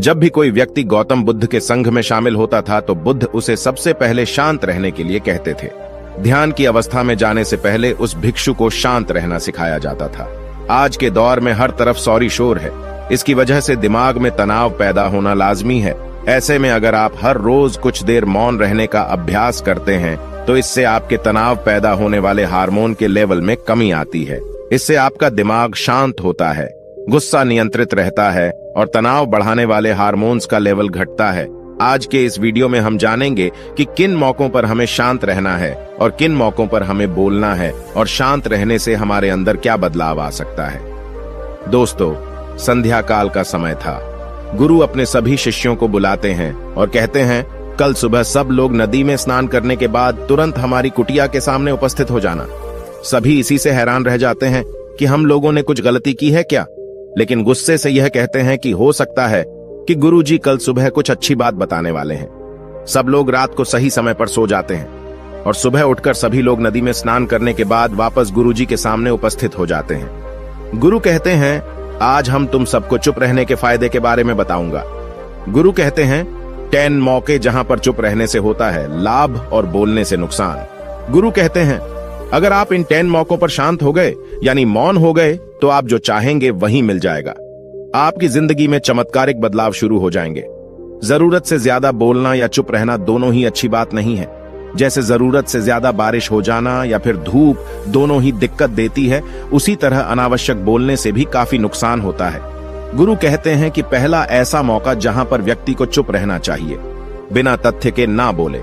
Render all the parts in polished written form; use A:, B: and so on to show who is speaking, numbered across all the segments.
A: जब भी कोई व्यक्ति गौतम बुद्ध के संघ में शामिल होता था तो बुद्ध उसे सबसे पहले शांत रहने के लिए कहते थे। ध्यान की अवस्था में जाने से पहले उस भिक्षु को शांत रहना सिखाया जाता था। आज के दौर में हर तरफ सौरी शोर है। इसकी वजह से दिमाग में तनाव पैदा होना लाजमी है। ऐसे में अगर आप हर रोज कुछ देर मौन रहने का अभ्यास करते हैं तो इससे आपके तनाव पैदा होने वाले हार्मोन के लेवल में कमी आती है। इससे आपका दिमाग शांत होता है, गुस्सा नियंत्रित रहता है और तनाव बढ़ाने वाले हार्मोन्स का लेवल घटता है। आज के इस वीडियो में हम जानेंगे कि किन मौकों पर हमें शांत रहना है और किन मौकों पर हमें बोलना है और शांत रहने से हमारे अंदर क्या बदलाव आ सकता है। दोस्तों, संध्या काल का समय था। गुरु अपने सभी शिष्यों को बुलाते हैं और कहते हैं, कल सुबह सब लोग नदी में स्नान करने के बाद तुरंत हमारी कुटिया के सामने उपस्थित हो जाना। सभी इसी से हैरान रह जाते हैं कि हम लोगों ने कुछ गलती की है क्या, लेकिन गुस्से से यह कहते हैं कि हो सकता है कि गुरुजी कल सुबह कुछ अच्छी बात बताने वाले हैं। सब लोग रात को सही समय पर सो जाते हैं और सुबह उठकर सभी लोग नदी में स्नान करने के बाद वापस गुरुजी के सामने उपस्थित हो जाते हैं। गुरु कहते हैं, आज हम तुम सबको चुप रहने के फायदे के बारे में बताऊंगा। गुरु कहते हैं, 10 मौके जहां पर चुप रहने से होता है लाभ और बोलने से नुकसान। गुरु कहते हैं, अगर आप इन 10 मौकों पर शांत हो गए यानी मौन हो गए तो आप जो चाहेंगे वही मिल जाएगा। आपकी जिंदगी में चमत्कारिक बदलाव शुरू हो जाएंगे। जरूरत से ज्यादा बोलना या चुप रहना दोनों ही अच्छी बात नहीं है। जैसे जरूरत से ज्यादा बारिश हो जाना या फिर धूप दोनों ही दिक्कत देती है, उसी तरह अनावश्यक बोलने से भी काफी नुकसान होता है। गुरु कहते हैं कि पहला ऐसा मौका जहां पर व्यक्ति को चुप रहना चाहिए, बिना तथ्य के ना बोले।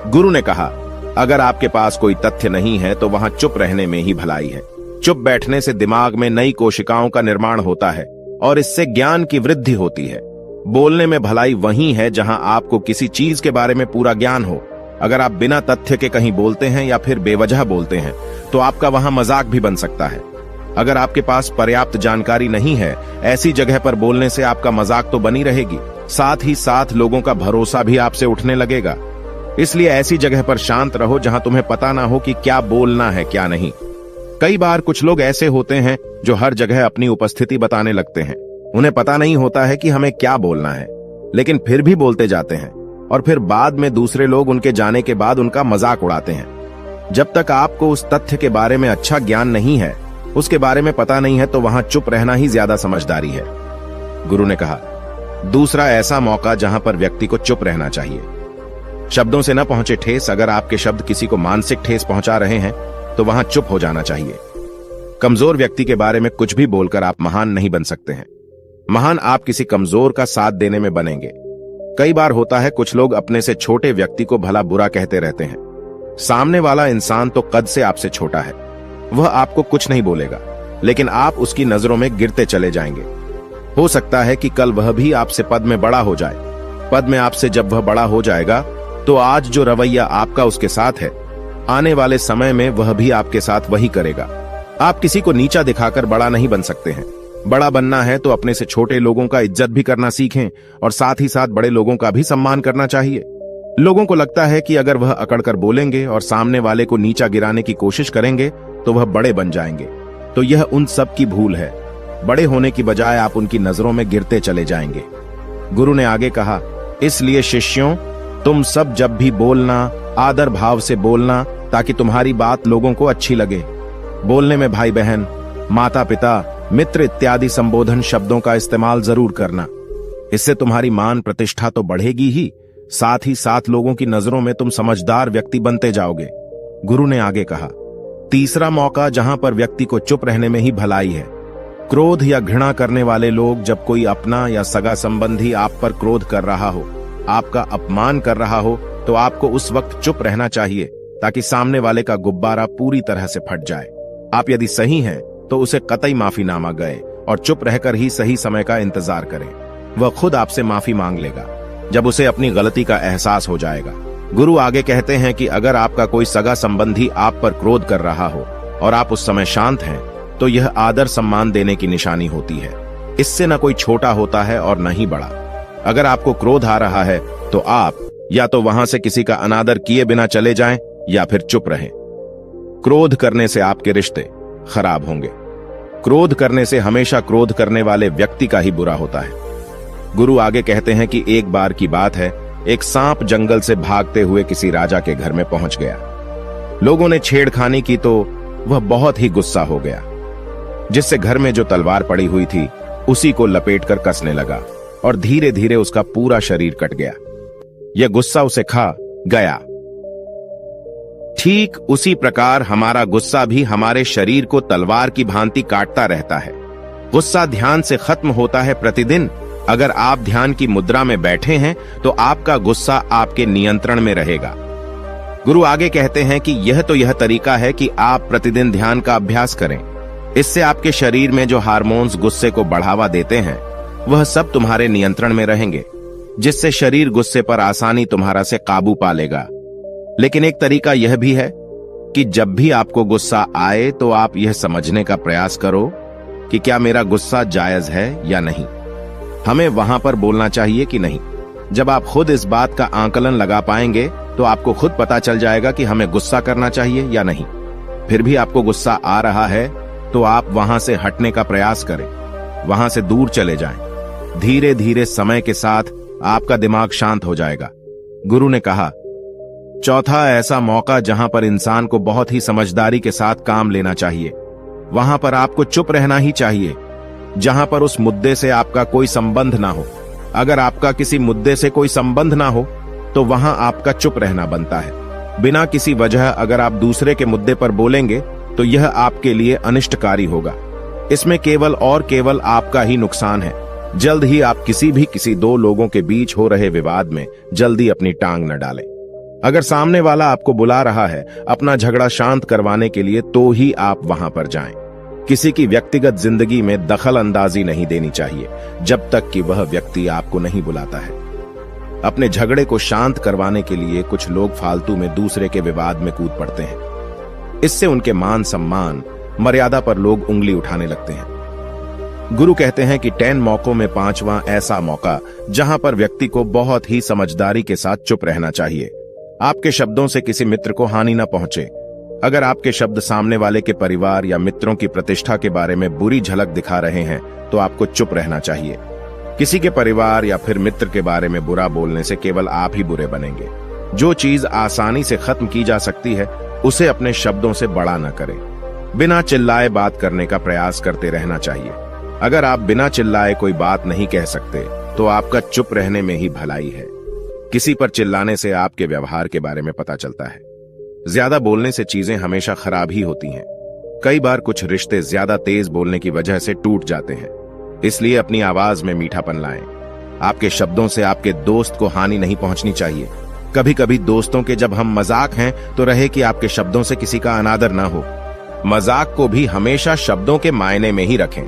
A: गुरु ने कहा, अगर आपके पास कोई तथ्य नहीं है तो वहां चुप रहने में ही भलाई है। चुप बैठने से दिमाग में नई कोशिकाओं का निर्माण होता है और इससे ज्ञान की वृद्धि होती है। बोलने में भलाई वही है जहां आपको किसी चीज के बारे में पूरा ज्ञान हो। अगर आप बिना तथ्य के कहीं बोलते हैं या फिर बेवजह बोलते हैं तो आपका वहां मजाक भी बन सकता है। अगर आपके पास पर्याप्त जानकारी नहीं है, ऐसी जगह पर बोलने से आपका मजाक तो बनी रहेगी, साथ ही साथ लोगों का भरोसा भी आपसे उठने लगेगा। इसलिए ऐसी जगह पर शांत रहो जहां तुम्हें पता ना हो कि क्या बोलना है क्या नहीं। कई बार कुछ लोग ऐसे होते हैं जो हर जगह अपनी उपस्थिति बताने लगते हैं। उन्हें पता नहीं होता है कि हमें क्या बोलना है, लेकिन फिर भी बोलते जाते हैं और फिर बाद में दूसरे लोग उनके जाने के बाद उनका मजाक उड़ाते हैं। जब तक आपको उस तथ्य के बारे में अच्छा ज्ञान नहीं है, उसके बारे में पता नहीं है, तो वहां चुप रहना ही ज्यादा समझदारी है। गुरु ने कहा, दूसरा ऐसा मौका जहां पर व्यक्ति को चुप रहना चाहिए। शब्दों से न पहुंचे ठेस। अगर आपके शब्द किसी को मानसिक ठेस पहुंचा रहे हैं तो वहां चुप हो जाना चाहिए। कमजोर व्यक्ति के बारे में कुछ भी बोलकर आप महान नहीं बन सकते हैं। महान आप किसी कमजोर का साथ देने में बनेंगे। कई बार होता है कुछ लोग अपने से छोटे व्यक्ति को भला बुरा कहते रहते हैं। सामने वाला इंसान तो कद से आपसे छोटा है, वह आपको कुछ नहीं बोलेगा, लेकिन आप उसकी नजरों में गिरते चले जाएंगे। हो सकता है कि कल वह भी आपसे पद में बड़ा हो जाए। पद में आपसे जब वह बड़ा हो जाएगा तो आज जो रवैया आपका उसके साथ है, आने वाले समय में वह भी आपके साथ वही करेगा। आप किसी को नीचा दिखाकर बड़ा नहीं बन सकते हैं। बड़ा बनना है तो अपने से छोटे लोगों का इज्जत भी करना सीखें और साथ ही साथ बड़े लोगों का भी सम्मान करना चाहिए। लोगों को लगता है कि अगर वह अकड़कर बोलेंगे और सामने वाले को नीचा गिराने की कोशिश करेंगे तो वह बड़े बन जाएंगे, तो यह उन सब की भूल है। बड़े होने की बजाय आप उनकी नजरों में गिरते चले जाएंगे। गुरु ने आगे कहा, इसलिए शिष्यों, तुम सब जब भी बोलना आदर भाव से बोलना, ताकि तुम्हारी बात लोगों को अच्छी लगे। बोलने में भाई बहन, माता पिता, मित्र इत्यादि संबोधन शब्दों का इस्तेमाल जरूर करना। इससे तुम्हारी मान प्रतिष्ठा तो बढ़ेगी ही, साथ ही साथ लोगों की नजरों में तुम समझदार व्यक्ति बनते जाओगे। गुरु ने आगे कहा, तीसरा मौका जहां पर व्यक्ति को चुप रहने में ही भलाई है। क्रोध या घृणा करने वाले लोग, जब कोई अपना या सगा संबंधी आप पर क्रोध कर रहा हो, आपका अपमान कर रहा हो, तो आपको उस वक्त चुप रहना चाहिए ताकि सामने वाले का गुब्बारा पूरी तरह से फट जाए। आप यदि सही हैं तो उसे कतई माफीनामा गए और चुप रहकर ही सही समय का इंतजार करें। वह खुद आपसे माफी मांग लेगा जब उसे अपनी गलती का एहसास हो जाएगा। गुरु आगे कहते हैं कि अगर आपका कोई सगा संबंधी आप पर क्रोध कर रहा हो और आप उस समय शांत हैं, तो यह आदर सम्मान देने की निशानी होती है। इससे न कोई छोटा होता है और न ही बड़ा। अगर आपको क्रोध आ रहा है तो आप या तो वहां से किसी का अनादर किए बिना चले जाएं या फिर चुप रहें। क्रोध करने से आपके रिश्ते खराब होंगे। क्रोध करने से हमेशा क्रोध करने वाले व्यक्ति का ही बुरा होता है। गुरु आगे कहते हैं कि एक बार की बात है, एक सांप जंगल से भागते हुए किसी राजा के घर में पहुंच गया। लोगों ने छेड़खानी की तो वह बहुत ही गुस्सा हो गया, जिससे घर में जो तलवार पड़ी हुई थी उसी को लपेटकर कसने लगा और धीरे धीरे उसका पूरा शरीर कट गया। यह गुस्सा उसे खा गया। ठीक उसी प्रकार हमारा गुस्सा भी हमारे शरीर को तलवार की भांति काटता रहता है। गुस्सा ध्यान से खत्म होता है प्रतिदिन। अगर आप ध्यान की मुद्रा में बैठे हैं तो आपका गुस्सा आपके नियंत्रण में रहेगा। गुरु आगे कहते हैं कि यह तरीका है कि आप प्रतिदिन ध्यान का अभ्यास करें। इससे आपके शरीर में जो हार्मोन्स गुस्से को बढ़ावा देते हैं वह सब तुम्हारे नियंत्रण में रहेंगे, जिससे शरीर गुस्से पर आसानी तुम्हारा से काबू पा लेगा। लेकिन एक तरीका यह भी है कि जब भी आपको गुस्सा आए तो आप यह समझने का प्रयास करो कि क्या मेरा गुस्सा जायज है या नहीं। हमें वहां पर बोलना चाहिए कि नहीं। जब आप खुद इस बात का आकलन लगा पाएंगे तो आपको खुद पता चल जाएगा कि हमें गुस्सा करना चाहिए या नहीं। फिर भी आपको गुस्सा आ रहा है तो आप वहां से हटने का प्रयास करें, वहां से दूर चले जाएं। धीरे धीरे समय के साथ आपका दिमाग शांत हो जाएगा। गुरु ने कहा, चौथा ऐसा मौका जहां पर इंसान को बहुत ही समझदारी के साथ काम लेना चाहिए, वहां पर आपको चुप रहना ही चाहिए, जहां पर उस मुद्दे से आपका कोई संबंध ना हो। अगर आपका किसी मुद्दे से कोई संबंध ना हो तो वहां आपका चुप रहना बनता है। बिना किसी वजह अगर आप दूसरे के मुद्दे पर बोलेंगे तो यह आपके लिए अनिष्टकारी होगा। इसमें केवल और केवल आपका ही नुकसान है। जल्द ही आप किसी दो लोगों के बीच हो रहे विवाद में जल्दी अपनी टांग न डालें। अगर सामने वाला आपको बुला रहा है अपना झगड़ा शांत करवाने के लिए तो ही आप वहां पर जाएं। किसी की व्यक्तिगत जिंदगी में दखल अंदाजी नहीं देनी चाहिए जब तक कि वह व्यक्ति आपको नहीं बुलाता है। अपने झगड़े को शांत करवाने के लिए कुछ लोग फालतू में दूसरे के विवाद में कूद पड़ते हैं। इससे उनके मान सम्मान मर्यादा पर लोग उंगली उठाने लगते हैं। गुरु कहते हैं कि 10 मौकों में 5वां ऐसा मौका जहां पर व्यक्ति को बहुत ही समझदारी के साथ चुप रहना चाहिए। आपके शब्दों से किसी मित्र को हानि न पहुंचे। अगर आपके शब्द सामने वाले के परिवार या मित्रों की प्रतिष्ठा के बारे में बुरी झलक दिखा रहे हैं तो आपको चुप रहना चाहिए। किसी के परिवार या फिर मित्र के बारे में बुरा बोलने से केवल आप ही बुरे बनेंगे। जो चीज आसानी से खत्म की जा सकती है उसे अपने शब्दों से बड़ा न करें। बिना चिल्लाए बात करने का प्रयास करते रहना चाहिए। अगर आप बिना चिल्लाए कोई बात नहीं कह सकते तो आपका चुप रहने में ही भलाई है। किसी पर चिल्लाने से आपके व्यवहार के बारे में पता चलता है। ज्यादा बोलने से चीजें हमेशा खराब ही होती हैं। कई बार कुछ रिश्ते ज्यादा तेज बोलने की वजह से टूट जाते हैं। इसलिए अपनी आवाज में मीठापन लाएं। आपके शब्दों से आपके दोस्त को हानि नहीं पहुंचनी चाहिए। कभी कभी दोस्तों के जब हम मजाक हैं तो रहे कि आपके शब्दों से किसी का अनादर ना हो। मजाक को भी हमेशा शब्दों के मायने में ही रखें।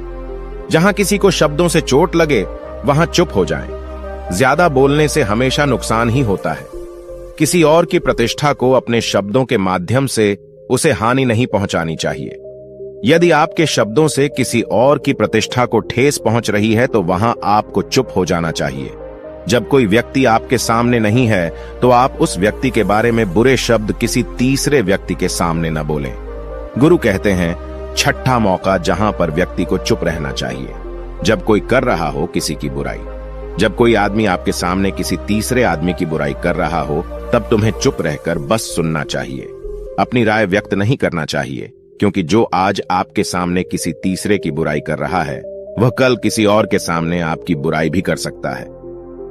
A: जहां किसी को शब्दों से चोट लगे वहां चुप हो जाएं। ज्यादा बोलने से हमेशा नुकसान ही होता है। किसी और की प्रतिष्ठा को अपने शब्दों के माध्यम से उसे हानि नहीं पहुंचानी चाहिए। यदि आपके शब्दों से किसी और की प्रतिष्ठा को ठेस पहुंच रही है तो वहां आपको चुप हो जाना चाहिए। जब कोई व्यक्ति आपके सामने नहीं है तो आप उस व्यक्ति के बारे में बुरे शब्द किसी तीसरे व्यक्ति के सामने न बोलें। गुरु कहते हैं, छठा मौका जहां पर व्यक्ति को चुप रहना चाहिए, जब कोई कर रहा हो किसी की बुराई। जब कोई आदमी आपके सामने किसी तीसरे आदमी की बुराई कर रहा हो तब तुम्हें चुप रहकर बस सुनना चाहिए। अपनी राय व्यक्त नहीं करना चाहिए, क्योंकि जो आज आपके सामने किसी तीसरे की बुराई कर रहा है वह कल किसी और के सामने आपकी बुराई भी कर सकता है।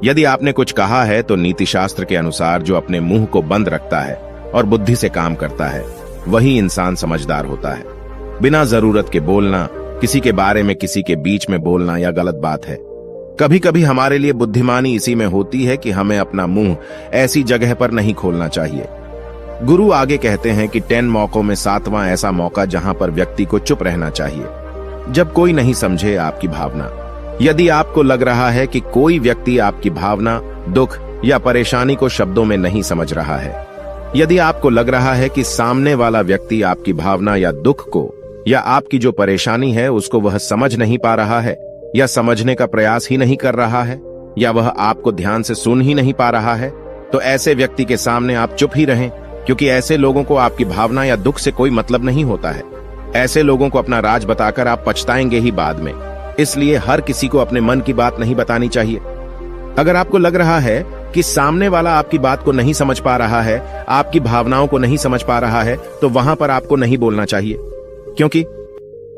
A: यदि आपने कुछ कहा है तो नीति शास्त्र के अनुसार जो अपने मुंह को बंद रखता है और बुद्धि से काम करता है वही इंसान समझदार होता है। बिना जरूरत के बोलना, किसी के बारे में किसी के बीच में बोलना यह गलत बात है। कभी कभी हमारे लिए बुद्धिमानी इसी में होती है कि हमें अपना मुंह ऐसी जगह पर नहीं खोलना चाहिए। गुरु आगे कहते हैं कि 10 मौकों में 7वां ऐसा मौका जहां पर व्यक्ति को चुप रहना चाहिए, जब कोई नहीं समझे आपकी भावना। यदि आपको लग रहा है कि कोई व्यक्ति आपकी भावना, दुख या परेशानी को शब्दों में नहीं समझ रहा है, यदि आपको लग रहा है कि सामने वाला व्यक्ति आपकी भावना या दुख को या आपकी जो परेशानी है उसको वह समझ नहीं पा रहा है या समझने का प्रयास ही नहीं कर रहा है या वह आपको ध्यान से सुन ही नहीं पा रहा है, तो ऐसे व्यक्ति के सामने आप चुप ही रहें, क्योंकि ऐसे लोगों को आपकी भावना या दुख से कोई मतलब नहीं होता है। ऐसे लोगों को अपना राज बताकर आप पछताएंगे ही बाद में। इसलिए हर किसी को अपने मन की बात नहीं बतानी चाहिए। अगर आपको लग रहा है कि सामने वाला आपकी बात को नहीं समझ पा रहा है, आपकी भावनाओं को नहीं समझ पा रहा है, तो वहां पर आपको नहीं बोलना चाहिए, क्योंकि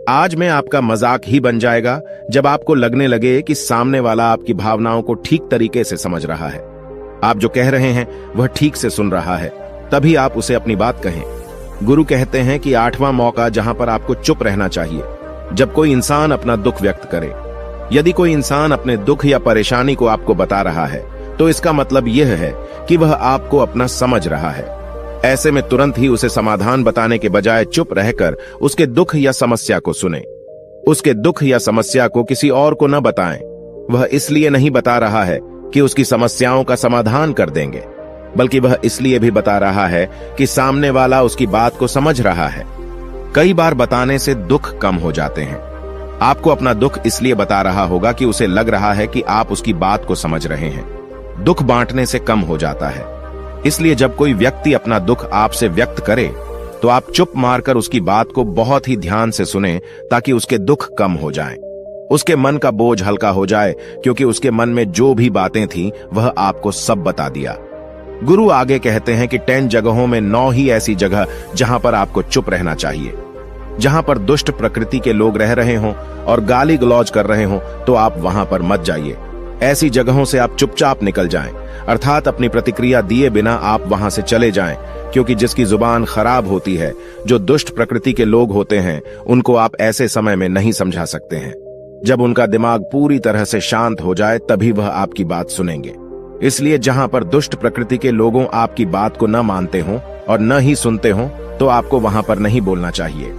A: आज में आपका मजाक ही बन जाएगा जब आपको लगने लगे कि सामने वाला आपकी भावनाओं को ठीक तरीके से समझ रहा है, आप जो कह रहे हैं वह ठीक से सुन रहा है, तभी आप उसे अपनी बात कहें। गुरु कहते हैं कि 8वां मौका जहां पर आपको चुप रहना चाहिए, जब कोई इंसान अपना दुख व्यक्त करे। यदि कोई इंसान अपने दुख या परेशानी को आपको बता रहा है, तो इसका मतलब यह है कि वह आपको अपना समझ रहा है। ऐसे में तुरंत ही उसे समाधान बताने के बजाय चुप रहकर उसके दुख या समस्या को सुने। उसके दुख या समस्या को किसी और को न बताएं। वह इसलिए नहीं बता रहा है कि उसकी समस्याओं का समाधान कर देंगे, बल्कि वह इसलिए भी बता रहा है कि सामने वाला उसकी बात को समझ रहा है। कई बार बताने से दुख कम हो जाते हैं। आपको अपना दुख इसलिए बता रहा होगा कि उसे लग रहा है कि आप उसकी बात को समझ रहे हैं। दुख बांटने से कम हो जाता है। इसलिए जब कोई व्यक्ति अपना दुख आपसे व्यक्त करे, तो आप चुप मारकर उसकी बात को बहुत ही ध्यान से सुनें, ताकि उसके दुख कम हो जाएं। उसके मन का बोझ हल्का हो जाए, क्योंकि उसके मन में जो भी बातें थीं वह आपको सब बता दिया। गुरु आगे कहते हैं कि 10 जगहों में 9 ही ऐसी जगह जहां पर आपको चुप रहना चाहिए। जहां पर दुष्ट प्रकृति के लोग रह रहे हों और गाली गलौज कर रहे हों, तो आप वहां पर मत जाइए। ऐसी जगहों से आप चुपचाप निकल जाएं, अर्थात अपनी प्रतिक्रिया दिए बिना आप वहां से चले जाएं, क्योंकि जिसकी जुबान खराब होती है, जो दुष्ट प्रकृति के लोग होते हैं, उनको आप ऐसे समय में नहीं समझा सकते हैं। जब उनका दिमाग पूरी तरह से शांत हो जाए, तभी वह आपकी बात सुनेंगे। इसलिए जहां पर दुष्ट प्रकृति के लोगों आपकी बात को न मानते हों और न ही सुनते हों, तो आपको वहां पर नहीं बोलना चाहिए।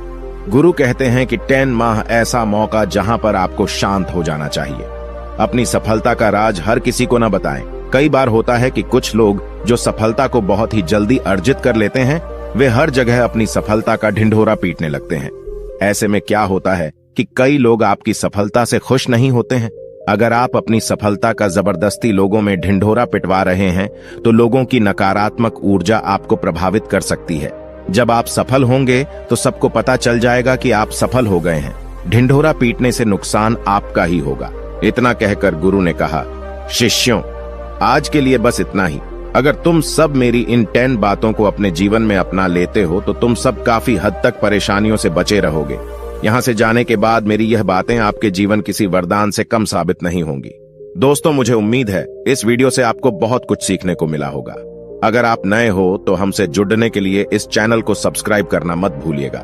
A: गुरु कहते हैं कि 10 माह ऐसा मौका जहां पर आपको शांत हो जाना चाहिए। अपनी सफलता का राज हर किसी को न बताएं। कई बार होता है कि कुछ लोग जो सफलता को बहुत ही जल्दी अर्जित कर लेते हैं, वे हर जगह अपनी सफलता का ढिंढोरा पीटने लगते हैं। ऐसे में क्या होता है कि कई लोग आपकी सफलता से खुश नहीं होते हैं। अगर आप अपनी सफलता का जबरदस्ती लोगों में ढिंढोरा पिटवा रहे हैं, तो लोगों की नकारात्मक ऊर्जा आपको प्रभावित कर सकती है। जब आप सफल होंगे तो सबको पता चल जाएगा कि आप सफल हो गए हैं। ढिंढोरा पीटने से नुकसान आपका ही होगा। इतना कहकर गुरु ने कहा, शिष्यों, आज के लिए बस इतना ही। अगर तुम सब मेरी इन 10 बातों को अपने जीवन में अपना लेते हो, तो तुम सब काफी हद तक परेशानियों से बचे रहोगे। यहाँ से जाने के बाद मेरी यह बातें आपके जीवन किसी वरदान से कम साबित नहीं होंगी। दोस्तों, मुझे उम्मीद है इस वीडियो से आपको बहुत कुछ सीखने को मिला होगा। अगर आप नए हो तो हमसे जुड़ने के लिए इस चैनल को सब्सक्राइब करना मत भूलिएगा।